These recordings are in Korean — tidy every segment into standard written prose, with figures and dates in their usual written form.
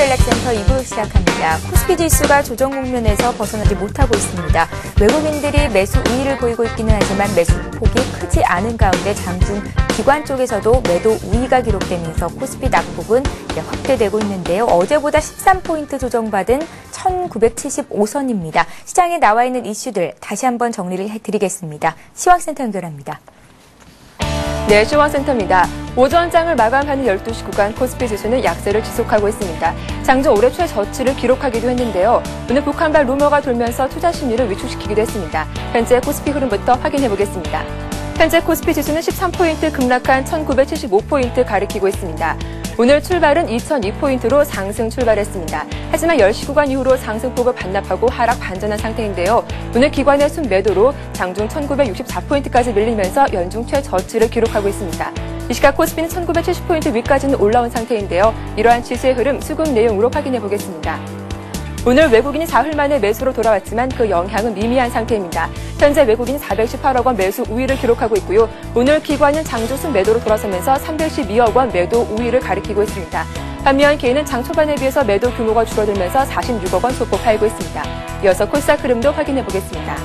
코스닥셀렉센터 2부 시작합니다. 코스피 지수가 조정 국면에서 벗어나지 못하고 있습니다. 외국인들이 매수 우위를 보이고 있기는 하지만 매수 폭이 크지 않은 가운데 장중 기관 쪽에서도 매도 우위가 기록되면서 코스피 낙폭은 확대되고 있는데요. 어제보다 13포인트 조정받은 1975선입니다. 시장에 나와 있는 이슈들 다시 한번 정리를 해드리겠습니다. 시황센터 연결합니다. 네, 시황센터입니다. 오전장을 마감하는 12시 구간 코스피 지수는 약세를 지속하고 있습니다. 장중 올해 최저치를 기록하기도 했는데요. 오늘 북한발 루머가 돌면서 투자 심리를 위축시키기도 했습니다. 현재 코스피 흐름부터 확인해 보겠습니다. 현재 코스피 지수는 13포인트 급락한 1975포인트 가리키고 있습니다. 오늘 출발은 2002포인트로 상승 출발했습니다. 하지만 10시 구간 이후로 상승폭을 반납하고 하락 반전한 상태인데요. 오늘 기관의 순매도로 장중 1964포인트까지 밀리면서 연중 최저치를 기록하고 있습니다. 이 시각 코스피는 1970포인트 위까지는 올라온 상태인데요. 이러한 지수의 흐름 수급 내용으로 확인해 보겠습니다. 오늘 외국인이 사흘 만에 매수로 돌아왔지만 그 영향은 미미한 상태입니다. 현재 외국인이 418억 원 매수 우위를 기록하고 있고요. 오늘 기관은 장중 순매도로 돌아서면서 312억 원 매도 우위를 가리키고 있습니다. 반면 개인은 장 초반에 비해서 매도 규모가 줄어들면서 46억 원 소폭 팔고 있습니다. 이어서 코스닥 흐름도 확인해 보겠습니다.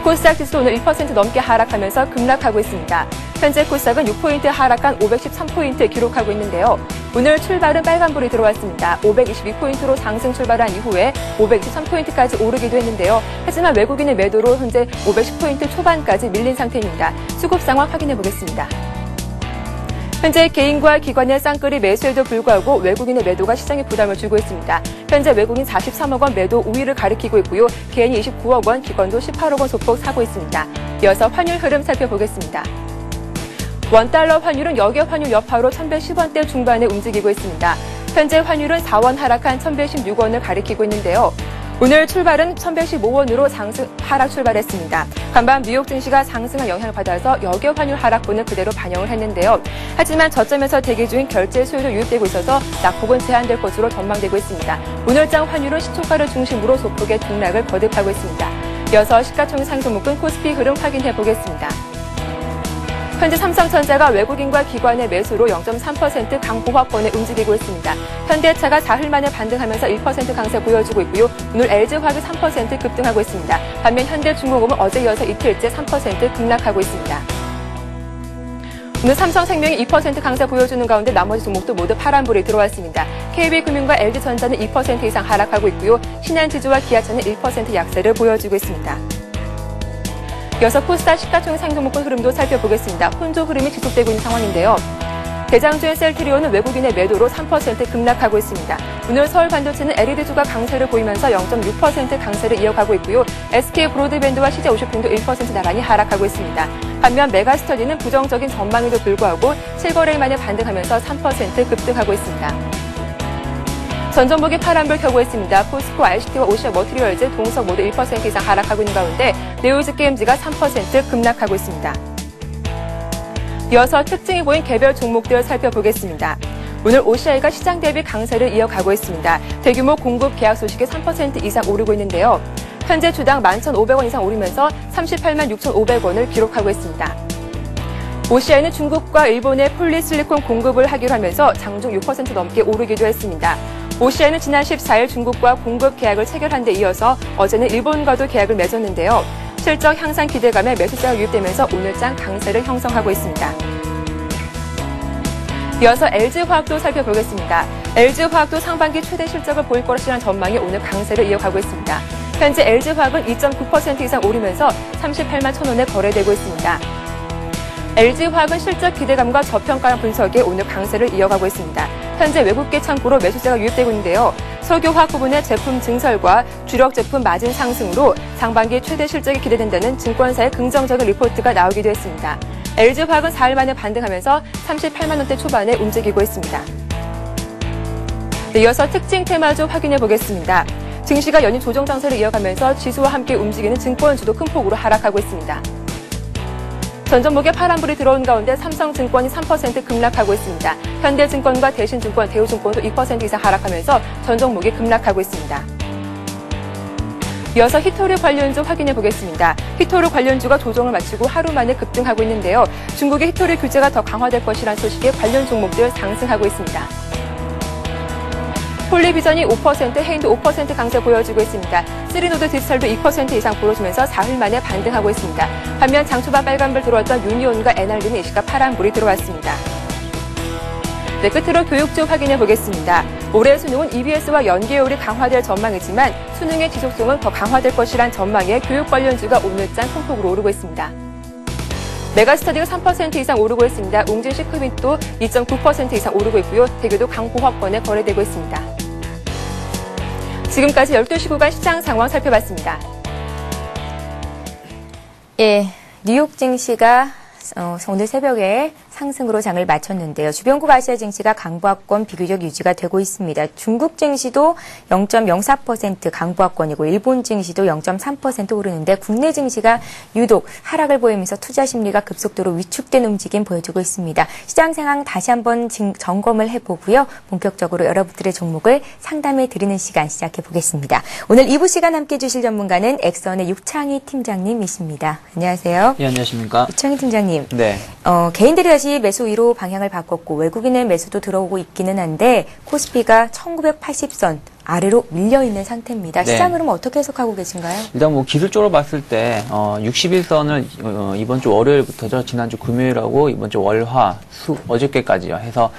코스닥 지수 오늘 1% 넘게 하락하면서 급락하고 있습니다. 현재 코스닥은 6포인트 하락한 513포인트 기록하고 있는데요. 오늘 출발은 빨간불이 들어왔습니다. 522포인트로 상승 출발한 이후에 523포인트까지 오르기도 했는데요. 하지만 외국인의 매도로 현재 510포인트 초반까지 밀린 상태입니다. 수급 상황 확인해 보겠습니다. 현재 개인과 기관의 쌍끌이 매수에도 불구하고 외국인의 매도가 시장에 부담을 주고 있습니다. 현재 외국인 43억 원 매도 우위를 가리키고 있고요. 개인이 29억 원, 기관도 18억 원 소폭 사고 있습니다. 이어서 환율 흐름 살펴보겠습니다. 원달러 환율은 역외 환율 여파로 1110원대 중반에 움직이고 있습니다. 현재 환율은 4원 하락한 1116원을 가리키고 있는데요. 오늘 출발은 1115원으로 하락 출발했습니다. 반면 뉴욕 증시가 상승한 영향을 받아서 역외 환율 하락분을 그대로 반영을 했는데요. 하지만 저점에서 대기 중인 결제 수요도 유입되고 있어서 낙폭은 제한될 것으로 전망되고 있습니다. 오늘장 환율은 시초가를 중심으로 소폭의 등락을 거듭하고 있습니다. 이어서 시가총액 상승 코스피 흐름 확인해 보겠습니다. 현재 삼성전자가 외국인과 기관의 매수로 0.3% 강보합권에 움직이고 있습니다. 현대차가 4흘 만에 반등하면서 1% 강세 보여주고 있고요. 오늘 LG화학이 3% 급등하고 있습니다. 반면 현대중공업은 어제 이어서 이틀째 3% 급락하고 있습니다. 오늘 삼성생명이 2% 강세 보여주는 가운데 나머지 종목도 모두 파란불이 들어왔습니다. KB금융과 LG전자는 2% 이상 하락하고 있고요. 신한지주와 기아차는 1% 약세를 보여주고 있습니다. 이어서 코스닥 시가총액 상승목권 흐름도 살펴보겠습니다. 혼조 흐름이 지속되고 있는 상황인데요. 대장주의 셀트리온은 외국인의 매도로 3% 급락하고 있습니다. 오늘 서울반도체는 LED주가 강세를 보이면서 0.6% 강세를 이어가고 있고요. SK브로드밴드와 CJ오쇼핑도 1% 나란히 하락하고 있습니다. 반면 메가스터디는 부정적인 전망에도 불구하고 7거래일 만에 반등하면서 3% 급등하고 있습니다. 전 종목이 파란불 켜고 있습니다. 포스코, ICT와 오시아 머티리얼즈, 동석 모두 1% 이상 하락하고 있는 가운데 네오즈 게임즈가 3% 급락하고 있습니다. 이어서 특징이 보인 개별 종목들 살펴보겠습니다. 오늘 OCI가 시장 대비 강세를 이어가고 있습니다. 대규모 공급 계약 소식에 3% 이상 오르고 있는데요. 현재 주당 11,500원 이상 오르면서 38만 6,500원을 기록하고 있습니다. OCI는 중국과 일본의 폴리실리콘 공급을 하기로 하면서 장중 6% 넘게 오르기도 했습니다. OCI는 지난 14일 중국과 공급 계약을 체결한 데 이어서 어제는 일본과도 계약을 맺었는데요. 실적 향상 기대감에 매수세가 유입되면서 오늘장 강세를 형성하고 있습니다. 이어서 LG화학도 살펴보겠습니다. LG화학도 상반기 최대 실적을 보일 것이라는 전망이 오늘 강세를 이어가고 있습니다. 현재 LG화학은 2.9% 이상 오르면서 38만 1,000원에 거래되고 있습니다. LG화학은 실적 기대감과 저평가 분석에 오늘 강세를 이어가고 있습니다. 현재 외국계 창구로 매수세가 유입되고 있는데요. 석유화학 부분의 제품 증설과 주력 제품 마진 상승으로 상반기 최대 실적이 기대된다는 증권사의 긍정적인 리포트가 나오기도 했습니다. LG화학은 4일 만에 반등하면서 38만 원대 초반에 움직이고 있습니다. 네, 이어서 특징 테마주 확인해 보겠습니다. 증시가 연일 조정 장세를 이어가면서 지수와 함께 움직이는 증권주도 큰 폭으로 하락하고 있습니다. 전 종목에 파란불이 들어온 가운데 삼성증권이 3% 급락하고 있습니다. 현대증권과 대신증권, 대우증권도 2% 이상 하락하면서 전 종목이 급락하고 있습니다. 이어서 히토류 관련주 확인해 보겠습니다. 히토류 관련주가 조정을 마치고 하루 만에 급등하고 있는데요. 중국의 히토류 규제가 더 강화될 것이라는 소식에 관련 종목들 상승하고 있습니다. 폴리비전이 5%, 헤인도 5% 강세 보여주고 있습니다. 쓰리노드 디지털도 2% 이상 보여주면서 4일 만에 반등하고 있습니다. 반면 장초반 빨간불 들어왔던 유니온과 NRD는 이 시각 파란불이 들어왔습니다. 네, 끝으로 교육 쪽 확인해 보겠습니다. 올해 수능은 EBS와 연계율이 강화될 전망이지만 수능의 지속성은 더 강화될 것이란 전망에 교육 관련주가 오늘장 큰 폭으로 오르고 있습니다. 메가스터디가 3% 이상 오르고 있습니다. 웅진 시크릿도 2.9% 이상 오르고 있고요. 대교도 강보합권에 거래되고 있습니다. 지금까지 12시 구간 시장 상황 살펴봤습니다. 예, 뉴욕 증시가 오늘 새벽에 상승으로 장을 마쳤는데요. 주변국 아시아 증시가 강보합권 비교적 유지가 되고 있습니다. 중국 증시도 0.04% 강보합권이고 일본 증시도 0.3% 오르는데 국내 증시가 유독 하락을 보이면서 투자 심리가 급속도로 위축된 움직임 보여주고 있습니다. 시장 상황 다시 한번 점검을 해보고요. 본격적으로 여러분들의 종목을 상담해 드리는 시간 시작해 보겠습니다. 오늘 2부 시간 함께해 주실 전문가는 엑선의 육창희 팀장님이십니다. 안녕하세요. 예, 안녕하십니까. 육창희 팀장님. 네. 개인들이 다시 매수 위로 방향을 바꿨고 외국인의 매수도 들어오고 있기는 한데 코스피가 1980선 아래로 밀려있는 상태입니다. 네. 시장 흐름 어떻게 해석하고 계신가요? 일단 뭐 기술적으로 봤을 때 61선을 이번 주 월요일부터죠. 지난주 금요일하고 이번 주 월화, 어저께까지요. 해서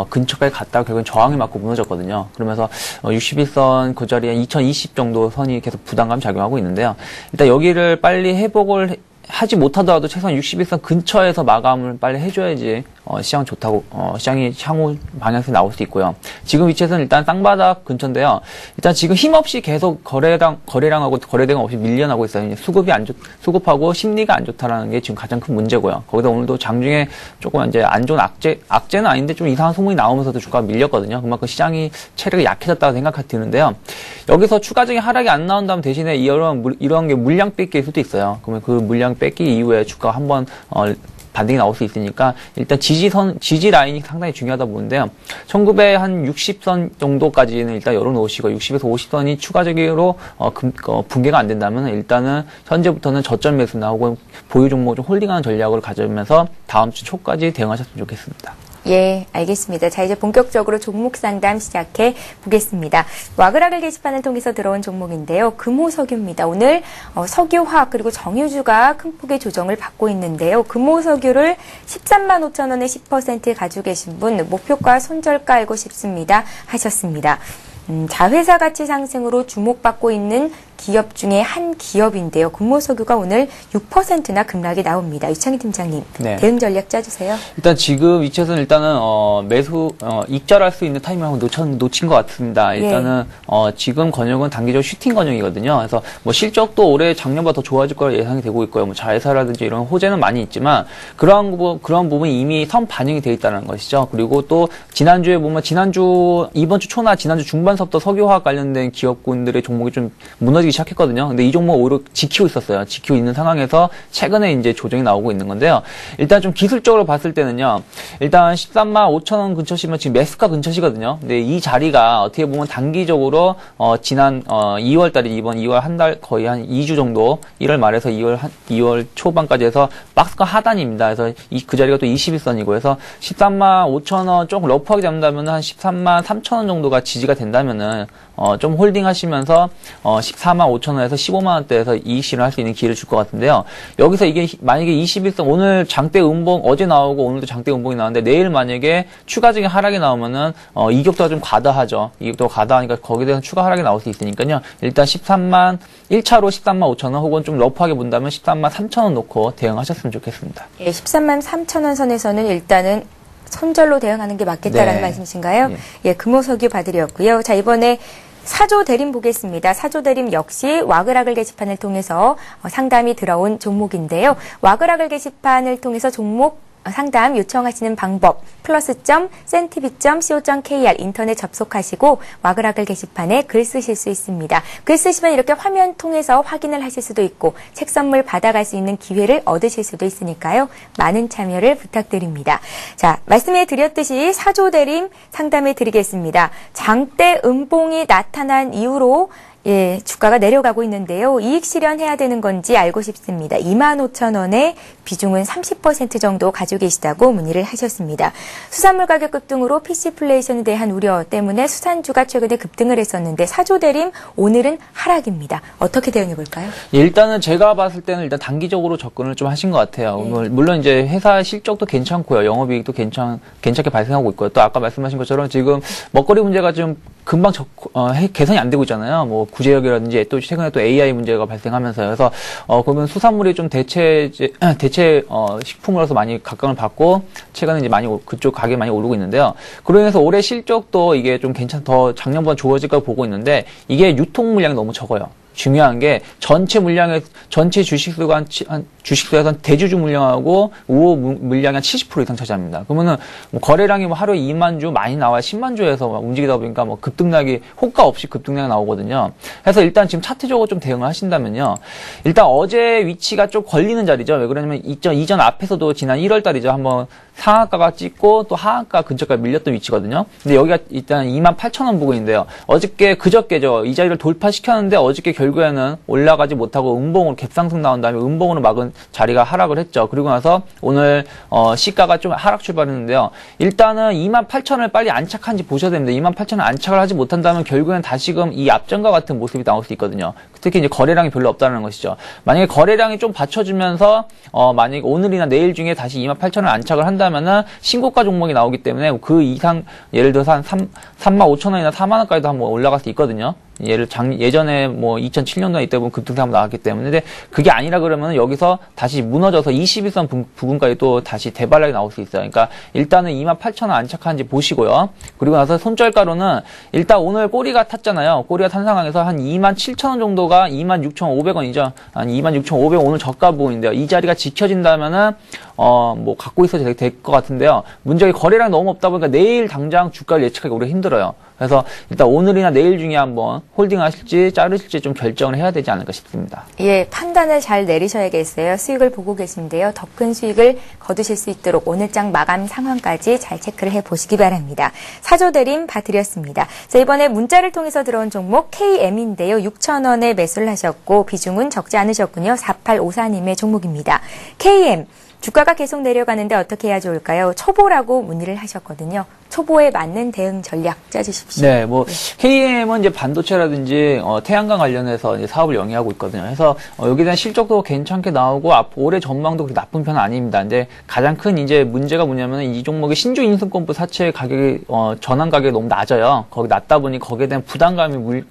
근처까지 갔다가 결국은 저항을 맞고 무너졌거든요. 그러면서 61선 그 자리에 2020 정도 선이 계속 부담감 작용하고 있는데요. 일단 여기를 빨리 회복을 하지 못하더라도 최소한 61선 근처에서 마감을 빨리 해줘야지 시장 좋다고 시장이 향후 방향에서 나올 수 있고요. 지금 위치에서는 일단 땅바닥 근처인데요. 일단 지금 힘없이 계속 거래량하고 거래대금 없이 밀려나고 있어요. 수급하고 심리가 안 좋다라는 게 지금 가장 큰 문제고요. 거기다 오늘도 장중에 조금 이제 안 좋은 악재는 아닌데 좀 이상한 소문이 나오면서도 주가가 밀렸거든요. 그만큼 시장이 체력이 약해졌다고 생각이 드는데요. 여기서 추가적인 하락이 안 나온다면 대신에 이런 게 물량 뺏기일 수도 있어요. 그러면 그 물량 뺏기 이후에 주가가 한번 반등이 나올 수 있으니까 일단 지지 라인이 상당히 중요하다 보는데요. 1960선 정도까지는 일단 열어놓으시고 60에서 50선이 추가적으로 붕괴가 안 된다면 일단은 현재부터는 저점 매수나 혹은 보유 종목 좀 홀딩하는 전략을 가져오면서 다음 주 초까지 대응하셨으면 좋겠습니다. 예, 알겠습니다. 자, 이제 본격적으로 종목 상담 시작해 보겠습니다. 와그라글 게시판을 통해서 들어온 종목인데요. 금호석유입니다. 오늘 석유화학 그리고 정유주가 큰 폭의 조정을 받고 있는데요. 금호석유를 13만 5천 원에 10% 가지고 계신 분 목표가 손절가 알고 싶습니다 하셨습니다. 자회사 가치 상승으로 주목받고 있는 기업 중에 한 기업인데요. 금호석유가 오늘 6%나 급락이 나옵니다. 유창희 팀장님, 네. 대응 전략 짜주세요. 일단 지금 위치에서는 일단은 익절할 수 있는 타이밍을 놓친 것 같습니다. 일단은 지금 권역은 단기적으로 슈팅 권역이거든요. 그래서 뭐 실적도 올해 작년보다 더 좋아질 거라 예상이 되고 있고요. 뭐 자회사라든지 이런 호재는 많이 있지만 그런 부분이 이미 선 반영이 돼 있다는 것이죠. 그리고 또 지난주에 보면 이번 주 초나 지난주 중반서부터 석유화학 관련된 기업군들의 종목이 좀 무너지기 시작했거든요. 근데 이 종목 오히려 지키고 있었어요. 지키고 있는 상황에서 최근에 이제 조정이 나오고 있는 건데요. 일단 좀 기술적으로 봤을 때는요. 일단 13만 5천 원 근처시면 지금 매수가 근처시거든요. 근데 이 자리가 어떻게 보면 단기적으로 지난 2월 달에 이번 2월 한 달 거의 한 2주 정도 1월 말에서 2월 초반까지 해서 박스가 하단입니다. 그래서 그 자리가 또 21선이고 해서 13만 5천 원 조금 러프하게 잡는다면 한 13만 3천 원 정도가 지지가 된다면은 좀 홀딩 하시면서 14만 5천 원에서 15만 원대에서 이익 실현을 할 수 있는 기회를 줄 것 같은데요. 여기서 이게 만약에 21선 오늘 장대 음봉 어제 나오고 오늘도 장대 음봉이 나왔는데 내일 만약에 추가적인 하락이 나오면은 이격도가 좀 과다하죠. 이격도가 과다하니까 거기에 대한 추가 하락이 나올 수 있으니까요. 일단 1차로 13만 5천 원 혹은 좀 러프하게 본다면 13만 3천 원 놓고 대응하셨으면 좋겠습니다. 예, 13만 3천 원 선에서는 일단은 손절로 대응하는 게 맞겠다라는 말씀이신가요? 예, 금호석유 봐드렸고요. 자, 이번에 사조 대림 보겠습니다. 사조 대림 역시 와그라글 게시판을 통해서 상담이 들어온 종목인데요. 와그라글 게시판을 통해서 종목 상담 요청하시는 방법 plus.sentv.co.kr 인터넷 접속하시고 와그라글 게시판에 글 쓰실 수 있습니다. 글 쓰시면 이렇게 화면 통해서 확인을 하실 수도 있고 책 선물 받아갈 수 있는 기회를 얻으실 수도 있으니까요. 많은 참여를 부탁드립니다. 자, 말씀해 드렸듯이 사조 대림 상담해 드리겠습니다. 장대 음봉이 나타난 이후로 예, 주가가 내려가고 있는데요. 이익 실현해야 되는 건지 알고 싶습니다. 25,000원에 비중은 30% 정도 가지고 계시다고 문의를 하셨습니다. 수산물 가격 급등으로 PC플레이션에 대한 우려 때문에 수산주가 최근에 급등을 했었는데 사조대림 오늘은 하락입니다. 어떻게 대응해 볼까요? 예, 일단은 제가 봤을 때는 일단 단기적으로 접근을 좀 하신 것 같아요. 물론 이제 회사 실적도 괜찮고요. 영업이익도 괜찮게 발생하고 있고요. 또 아까 말씀하신 것처럼 지금 먹거리 문제가 좀 금방 개선이 안 되고 있잖아요. 뭐 구제역이라든지 또 최근에 또 AI 문제가 발생하면서요. 그래서 그러면 수산물이 좀 대체 식품으로서 많이 각광을 받고 최근에 이제 그쪽 가격이 많이 오르고 있는데요. 그로 인해서 올해 실적도 이게 좀 더 작년보다 좋아질 까 보고 있는데 이게 유통 물량이 너무 적어요. 중요한 게 전체 주식수에서 대주주 물량하고 우호 물량이 한 70% 이상 차지합니다. 그러면은 뭐 거래량이 뭐 하루에 2만 주 많이 나와야 10만 주에서 움직이다 보니까 뭐 급등락이 호가 없이 급등락이 나오거든요. 그래서 일단 지금 차트적으로 좀 대응을 하신다면요. 일단 어제 위치가 좀 걸리는 자리죠. 왜 그러냐면 이전 앞에서도 지난 1월 달이죠. 한번 상한가가 찍고 또 하한가 근처까지 밀렸던 위치거든요. 근데 여기가 일단 28,000원 부근인데요. 그저께죠. 이 자리를 돌파시켰는데 어저께 결국에는 올라가지 못하고 음봉으로 갭상승 나온 다음에 음봉으로 막은 자리가 하락을 했죠. 그리고 나서 오늘 시가가 좀 하락 출발했는데요. 일단은 28,000원을 빨리 안착한지 보셔야 됩니다. 28,000원 안착을 하지 못한다면 결국엔 다시금 이 앞전과 같은 모습이 나올 수 있거든요. 특히 이제 거래량이 별로 없다는 것이죠. 만약에 거래량이 좀 받쳐주면서 만약에 오늘이나 내일 중에 다시 28,000원 안착을 한다면은 신고가 종목이 나오기 때문에 그 이상 예를 들어서 한 35,000원이나 4만원까지도 한번 올라갈 수 있거든요. 예전에 뭐 2007년도에 이때 보면 급등세 한번 나왔기 때문에 근데 그게 아니라 그러면 여기서 다시 무너져서 21선 부근까지 또 다시 대발락이 나올 수 있어요. 그러니까 일단은 28,000원 안착한지 보시고요. 그리고 나서 손절가로는 일단 오늘 꼬리가 탔잖아요. 꼬리가 탄 상황에서 한 27,000원 정도가 26,500원이죠. 한 26,500원 오늘 저가 부분인데요. 이 자리가 지켜진다면은 뭐 갖고 있어도 될 것 같은데요. 문제가 거래량이 너무 없다 보니까 내일 당장 주가를 예측하기 오히려 힘들어요. 그래서 일단 오늘이나 내일 중에 한번 홀딩 하실지 자르실지 좀 결정을 해야 되지 않을까 싶습니다. 예, 판단을 잘 내리셔야겠어요. 수익을 보고 계신데요. 더 큰 수익을 거두실 수 있도록 오늘장 마감 상황까지 잘 체크를 해보시기 바랍니다. 사조대림 봐드렸습니다. 자, 이번에 문자를 통해서 들어온 종목 KM인데요. 6,000원에 매수를 하셨고 비중은 적지 않으셨군요. 4854님의 종목입니다. KM. 주가가 계속 내려가는데 어떻게 해야 좋을까요? 초보라고 문의를 하셨거든요. 초보에 맞는 대응 전략 짜주십시오. 네, KM은 이제 반도체라든지 태양광 관련해서 이제 사업을 영위하고 있거든요. 그래서 여기에 대한 실적도 괜찮게 나오고 올해 전망도 그렇게 나쁜 편은 아닙니다. 근데 가장 큰 이제 문제가 뭐냐면 이 종목의 신주 인수권부 사채 가격이 전환 가격이 너무 낮아요. 거기 낮다 보니 거기에 대한 부담감이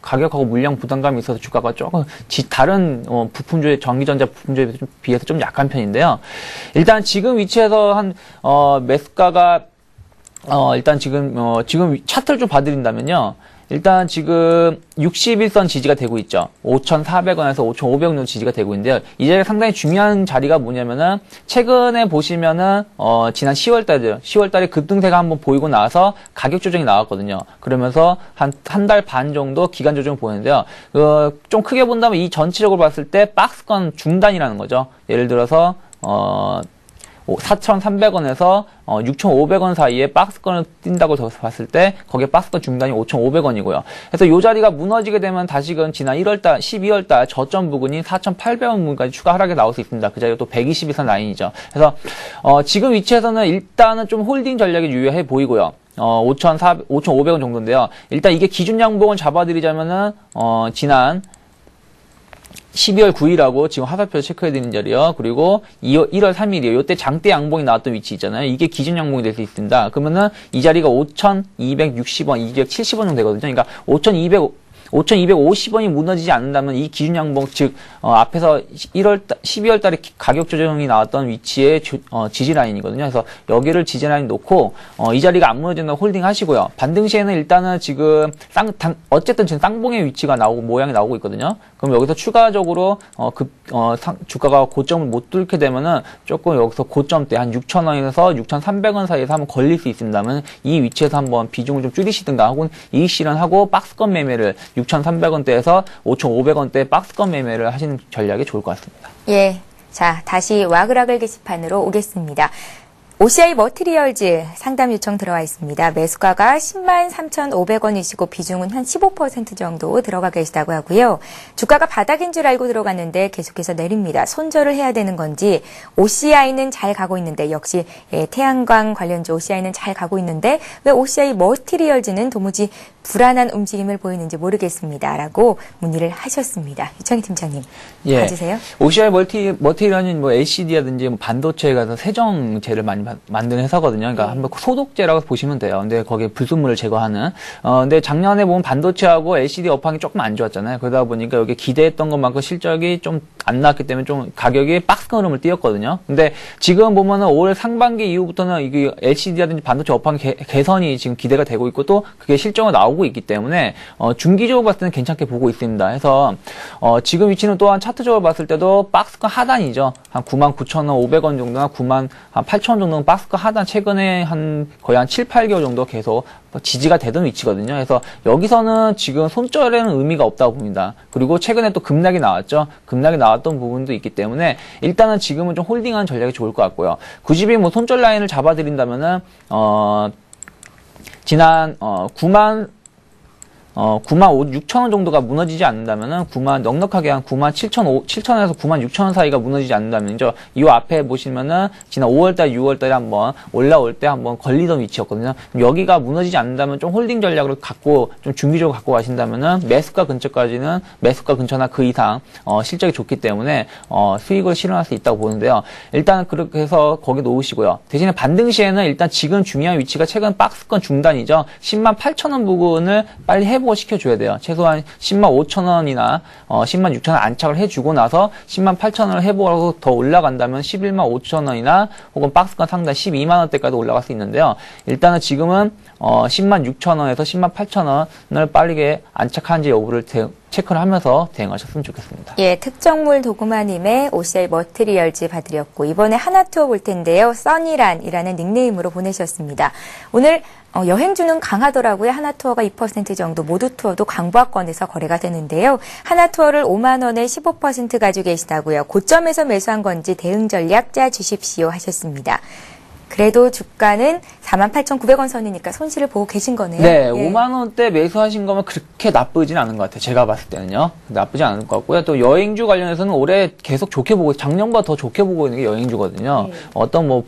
가격하고 물량 부담감이 있어서 주가가 조금 다른 부품주의 전기전자 부품주에 비해서 좀 약한 편인데요. 일단 지금 위치에서 한 매수가가 일단 지금 차트를 좀 봐드린다면요. 일단 지금 61선 지지가 되고 있죠. 5,400원에서 5,500원 정도 지지가 되고 있는데요. 이 자리가 상당히 중요한 자리가 뭐냐면은 최근에 보시면은 지난 10월달이죠. 10월달에 급등세가 한번 보이고 나서 가격 조정이 나왔거든요. 그러면서 한 달 반 정도 기간 조정을 보이는데요. 좀 크게 본다면 이 전체적으로 봤을 때 박스권 중단이라는 거죠. 예를 들어서 4,300원에서 6,500원 사이에 박스권을 뛴다고 봤을 때 거기에 박스권 중단이 5,500원이고요. 그래서 이 자리가 무너지게 되면 다시금 지난 1월달, 12월달 저점 부근인 4,800원 부근까지 추가 하락이 나올 수 있습니다. 그 자리가 또 120일선 라인이죠. 그래서 지금 위치에서는 일단은 좀 홀딩 전략이 유효해 보이고요. 5,500원 정도인데요. 일단 이게 기준 양봉을 잡아드리자면은 지난 12월 9일하고 지금 화살표 체크해드리는 자리요. 그리고 1월 3일이요. 이때 장대 양봉이 나왔던 위치 있잖아요. 이게 기준 양봉이 될 수 있습니다. 그러면은 이 자리가 5,260원, 270원 정도 되거든요. 그러니까 5,250원이 무너지지 않는다면 이 기준 양봉, 즉 앞에서 12월 달에 가격 조정이 나왔던 위치의 지지 라인이거든요. 그래서 여기를 지지 라인 놓고 이 자리가 안 무너진다고 홀딩 하시고요. 반등 시에는 일단은 지금 어쨌든 지금 쌍봉의 위치가 모양이 나오고 있거든요. 그럼 여기서 추가적으로 주가가 고점을 못 뚫게 되면은 조금 여기서 고점대 한 6,000원에서 6,300원 사이에서 한번 걸릴 수 있습니다만 이 위치에서 한번 비중을 좀 줄이시든가 혹은 이익 실현하고 박스권 매매를 6,300원대에서 5,500원대 박스권 매매를 하시는 전략이 좋을 것 같습니다. 예. 자, 다시 와그라글 게시판으로 오겠습니다. OCI 머티리얼즈 상담 요청 들어와 있습니다. 매수가가 10만 3,500원이시고 비중은 한 15% 정도 들어가 계시다고 하고요. 주가가 바닥인 줄 알고 들어갔는데 계속해서 내립니다. 손절을 해야 되는 건지 OCI는 잘 가고 있는데 역시 태양광 관련주 OCI는 잘 가고 있는데 왜 OCI 머티리얼즈는 도무지 불안한 움직임을 보이는지 모르겠습니다. 라고 문의를 하셨습니다. 유창희 팀장님 봐주세요. OCI 머티리얼은 뭐 LCD라든지 뭐 반도체에 가서 세정제를 많이 만드는 회사거든요. 그러니까 한번 소독제라고 보시면 돼요. 근데 거기에 불순물을 제거하는. 근데 작년에 보면 반도체하고 LCD 업황이 조금 안 좋았잖아요. 그러다 보니까 여기 기대했던 것만큼 실적이 좀 안 나왔기 때문에 좀 가격이 박스 흐름을 띄었거든요. 근데 지금 보면은 올 상반기 이후부터는 이게 LCD라든지 반도체 업황 개선이 지금 기대가 되고 있고 또 그게 실적으로 나오고 있기 때문에 중기적으로 봤을 때는 괜찮게 보고 있습니다. 해서 지금 위치는 또한 차트적으로 봤을 때도 박스권 하단이죠. 한 99,500원 정도나 98,000원 정도는 박스권 하단 최근에 거의 한 7, 8개월 정도 계속 지지가 되던 위치거든요. 그래서 여기서는 지금 손절에는 의미가 없다고 봅니다. 그리고 최근에 또 급락이 나왔죠. 급락이 나왔던 부분도 있기 때문에 일단은 지금은 좀 홀딩하는 전략이 좋을 것 같고요. 굳이 뭐 손절 라인을 잡아드린다면은 지난 96,000원 정도가 무너지지 않는다면은 넉넉하게 한 97,000원에서 96,000원 사이가 무너지지 않는다면요. 이 앞에 보시면은 지난 5월달, 6월달에 한번 올라올 때 한번 걸리던 위치였거든요. 여기가 무너지지 않는다면 좀 홀딩 전략을 갖고 좀 중기적으로 갖고 가신다면은 매수가 근처나 그 이상 실적이 좋기 때문에 수익을 실현할 수 있다고 보는데요. 일단 그렇게 해서 거기 놓으시고요. 대신에 반등 시에는 일단 지금 중요한 위치가 최근 박스권 중단이죠. 108,000원 부근을 빨리 시켜줘야 돼요. 최소한 105,000원이나 106,000원 안착을 해주고 나서 108,000원을 회복하고 더 올라간다면 115,000원이나 혹은 박스권 상단 120,000원대까지 올라갈 수 있는데요. 일단은 지금은 106,000원에서 108,000원을 빠르게 안착한지 여부를 체크를 하면서 대응하셨으면 좋겠습니다. 예, 특정물 도구마님의 OCI 머티리얼즈 봐드렸고 이번에 하나투어 볼 텐데요. 써니란이라는 닉네임으로 보내셨습니다. 오늘 여행주는 강하더라고요. 하나투어가 2% 정도, 모두투어도 강보합권에서 거래가 되는데요. 하나투어를 5만 원에 15% 가지고 계시다고요. 고점에서 매수한 건지 대응 전략 짜주십시오 하셨습니다. 그래도 주가는 48,900원 선이니까 손실을 보고 계신 거네요. 네, 예. 5만 원대 매수하신 거면 그렇게 나쁘진 않은 것 같아요. 제가 봤을 때는요. 나쁘지 않은 것 같고요. 또 여행주 관련해서는 올해 계속 좋게 보고, 작년보다 더 좋게 보고 있는 게 여행주거든요. 어떤 뭐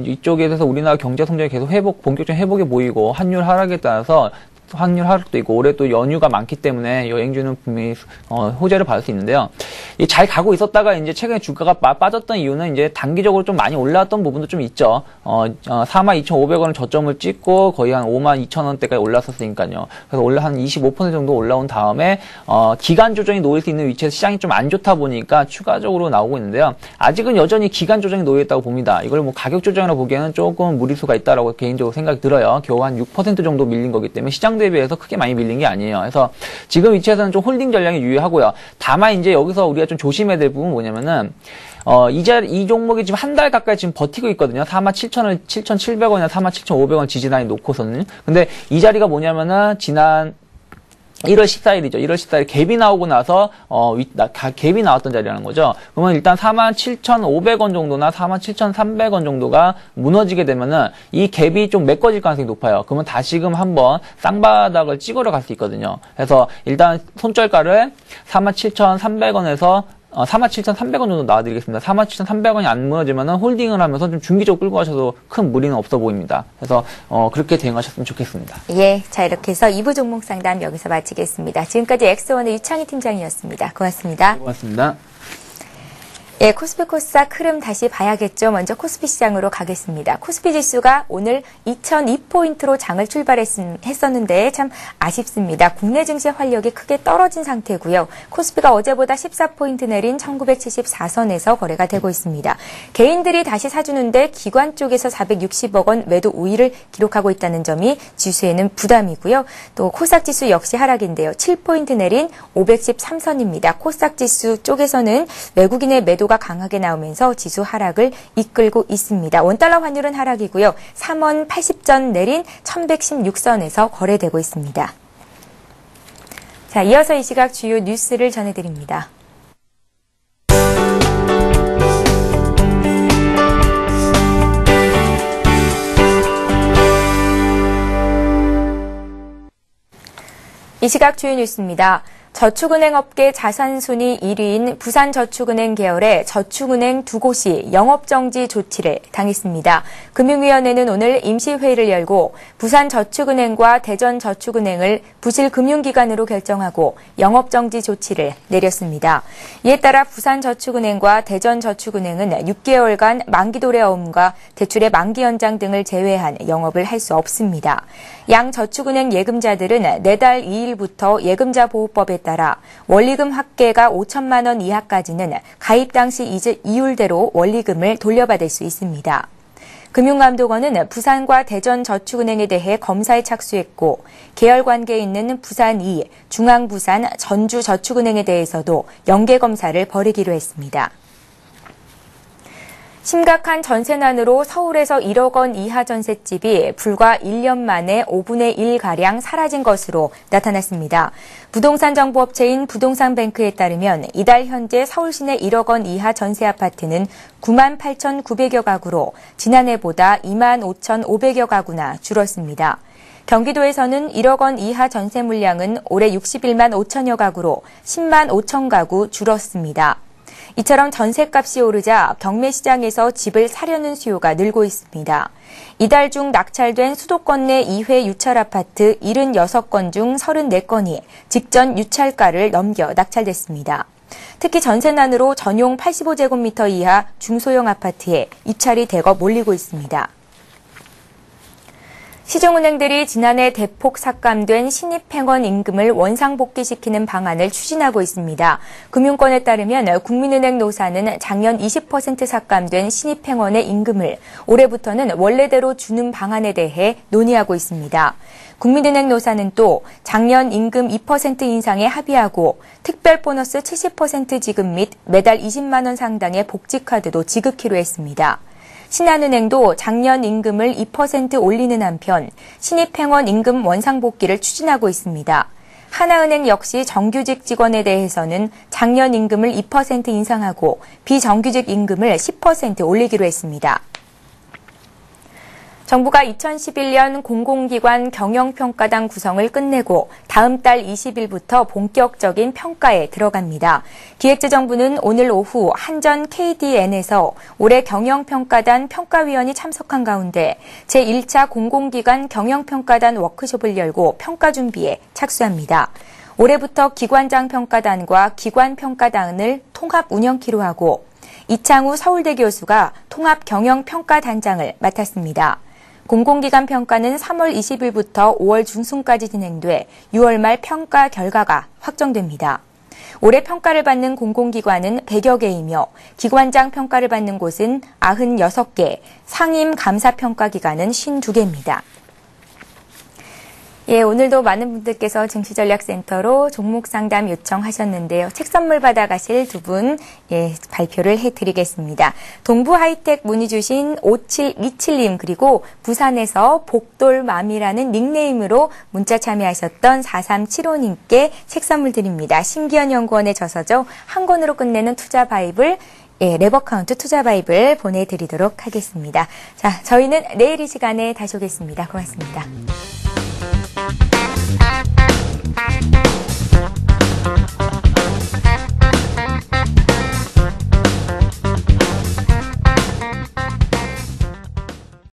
이쪽에 대해서 우리나라 경제 성장이 계속 본격적인 회복이 보이고, 환율 하락에 따라서 환율 하락도 있고 올해 또 연휴가 많기 때문에 여행주는 분명히 호재를 받을 수 있는데요. 잘 가고 있었다가 이제 최근에 주가가 빠졌던 이유는 이제 단기적으로 좀 많이 올라왔던 부분도 좀 있죠. 42,500원을 저점을 찍고 거의 한 52,000원대까지 올랐었으니까요. 그래서 원래 한 25% 정도 올라온 다음에 기간 조정이 놓일 수 있는 위치에서 시장이 좀 안 좋다 보니까 추가적으로 나오고 있는데요. 아직은 여전히 기간 조정이 놓여 있다고 봅니다. 이걸 뭐 가격 조정이라고 보기에는 조금 무리수가 있다라고 개인적으로 생각이 들어요. 겨우 한 6% 정도 밀린 거기 때문에 시장 대비해서 크게 많이 밀린 게 아니에요. 그래서 지금 위치에서는 좀 홀딩 전략이 유효하고요. 다만 이제 여기서 우리가 좀 조심해야 될 부분은 뭐냐면은 이 종목이 지금 한 달 가까이 지금 버티고 있거든요. 47,700원이나 47,500원 지지라인 놓고서는. 근데 이 자리가 뭐냐면은 지난 1월 14일이죠. 1월 14일 갭이 나오고 나서 갭이 나왔던 자리라는 거죠. 그러면 일단 47,500원 정도나 47,300원 정도가 무너지게 되면은 이 갭이 좀 메꿔질 가능성이 높아요. 그러면 다시금 한번 쌍바닥을 찍으러 갈 수 있거든요. 그래서 일단 손절가를 47,300원에서 47,300원 정도 나와드리겠습니다. 47,300원이 안 무너지면은 홀딩을 하면서 좀 중기적으로 끌고 가셔도 큰 무리는 없어 보입니다. 그래서 그렇게 대응하셨으면 좋겠습니다. 예, 자 이렇게 해서 2부 종목 상담 여기서 마치겠습니다. 지금까지 엑스원의 유창희 팀장이었습니다. 고맙습니다. 고맙습니다. 예, 코스피 코스닥 흐름 다시 봐야겠죠. 먼저 코스피 시장으로 가겠습니다. 코스피 지수가 오늘 2002포인트로 장을 출발했었는데 참 아쉽습니다. 국내 증시 활력이 크게 떨어진 상태고요. 코스피가 어제보다 14포인트 내린 1974선에서 거래가 되고 있습니다. 개인들이 다시 사주는데 기관 쪽에서 460억 원 매도 우위를 기록하고 있다는 점이 지수에는 부담이고요. 또 코스닥 지수 역시 하락인데요. 7포인트 내린 513선입니다. 코스닥 지수 쪽에서는 외국인의 매도 가 강하게 나오면서 지수 하락을 이끌고 있습니다. 원달러 환율은 하락이고요. 3원 80전 내린 1116선에서 거래되고 있습니다. 자, 이어서 이 시각 주요 뉴스를 전해드립니다. 이 시각 주요 뉴스입니다. 저축은행 업계 자산순위 1위인 부산저축은행 계열의 저축은행 두 곳이 영업정지 조치를 당했습니다. 금융위원회는 오늘 임시회의를 열고 부산저축은행과 대전저축은행을 부실금융기관으로 결정하고 영업정지 조치를 내렸습니다. 이에 따라 부산저축은행과 대전저축은행은 6개월간 만기도래어음과 대출의 만기 연장 등을 제외한 영업을 할 수 없습니다. 양 저축은행 예금자들은 내달 2일부터 예금자 보호법에 따라 원리금 합계가 5천만 원 이하까지는 가입 당시 이율대로 원리금을 돌려받을 수 있습니다. 금융감독원은 부산과 대전저축은행에 대해 검사에 착수했고 계열 관계에 있는 부산2, 중앙부산, 전주저축은행에 대해서도 연계검사를 벌이기로 했습니다. 심각한 전세난으로 서울에서 1억 원 이하 전셋집이 불과 1년 만에 5분의 1가량 사라진 것으로 나타났습니다. 부동산 정보업체인 부동산뱅크에 따르면 이달 현재 서울 시내 1억 원 이하 전세 아파트는 9만 8,900여 가구로 지난해보다 2만 5,500여 가구나 줄었습니다. 경기도에서는 1억 원 이하 전세 물량은 올해 61만 5천여 가구로 10만 5천 가구 줄었습니다. 이처럼 전셋값이 오르자 경매시장에서 집을 사려는 수요가 늘고 있습니다. 이달 중 낙찰된 수도권 내 2회 유찰 아파트 76건 중 34건이 직전 유찰가를 넘겨 낙찰됐습니다. 특히 전세난으로 전용 85제곱미터 이하 중소형 아파트에 입찰이 대거 몰리고 있습니다. 시중은행들이 지난해 대폭 삭감된 신입행원 임금을 원상복귀시키는 방안을 추진하고 있습니다. 금융권에 따르면 국민은행 노사는 작년 20% 삭감된 신입행원의 임금을 올해부터는 원래대로 주는 방안에 대해 논의하고 있습니다. 국민은행 노사는 또 작년 임금 2% 인상에 합의하고 특별 보너스 70% 지급 및 매달 20만 원 상당의 복지카드도 지급키로 했습니다. 신한은행도 작년 임금을 2% 올리는 한편 신입행원 임금 원상복귀를 추진하고 있습니다. 하나은행 역시 정규직 직원에 대해서는 작년 임금을 2% 인상하고 비정규직 임금을 10% 올리기로 했습니다. 정부가 2011년 공공기관 경영평가단 구성을 끝내고 다음 달 20일부터 본격적인 평가에 들어갑니다. 기획재정부는 오늘 오후 한전 KDN에서 올해 경영평가단 평가위원이 참석한 가운데 제1차 공공기관 경영평가단 워크숍을 열고 평가 준비에 착수합니다. 올해부터 기관장 평가단과 기관평가단을 통합 운영키로 하고 이창우 서울대 교수가 통합 경영평가단장을 맡았습니다. 공공기관 평가는 3월 20일부터 5월 중순까지 진행돼 6월 말 평가 결과가 확정됩니다. 올해 평가를 받는 공공기관은 100여 개이며 기관장 평가를 받는 곳은 96개, 상임 감사평가기관은 52개입니다. 예, 오늘도 많은 분들께서 증시전략센터로 종목 상담 요청하셨는데요. 책 선물 받아가실 두 분, 발표를 해드리겠습니다. 동부하이텍 문의 주신 5727님, 그리고 부산에서 복돌맘이라는 닉네임으로 문자 참여하셨던 4375님께 책 선물 드립니다. 신기현 연구원의 저서죠. 한 권으로 끝내는 투자 바이블, 레버카운트 투자 바이블 보내드리도록 하겠습니다. 자, 저희는 내일 이 시간에 다시 오겠습니다. 고맙습니다.